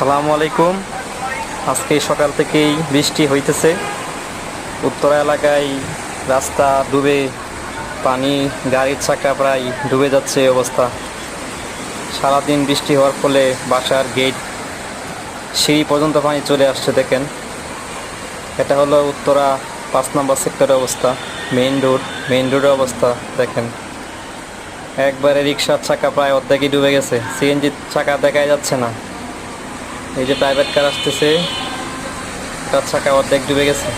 আসসালামু আলাইকুম। আজকে সকাল থেকেই বৃষ্টি হইতেছে। উত্তরা এলাকায় রাস্তা ডুবে, পানি, গাড়ির চাকা প্রায় ডুবে যাচ্ছে এই অবস্থা। সারাদিন বৃষ্টি হওয়ার ফলে বাসার গেট, সিঁড়ি পর্যন্ত পানি চলে আসছে। দেখেন, এটা হলো উত্তরা 5 নম্বর সেক্টরের অবস্থা। মেইন রোডের অবস্থা দেখেন, একবারে রিক্সার চাকা প্রায় অর্ধেকই ডুবে গেছে। সিএনজির চাকা দেখাই যাচ্ছে না। এই যে প্রাইভেট কার আসতেছে, তার চাকা অর্ধেক ডুবে গেছে।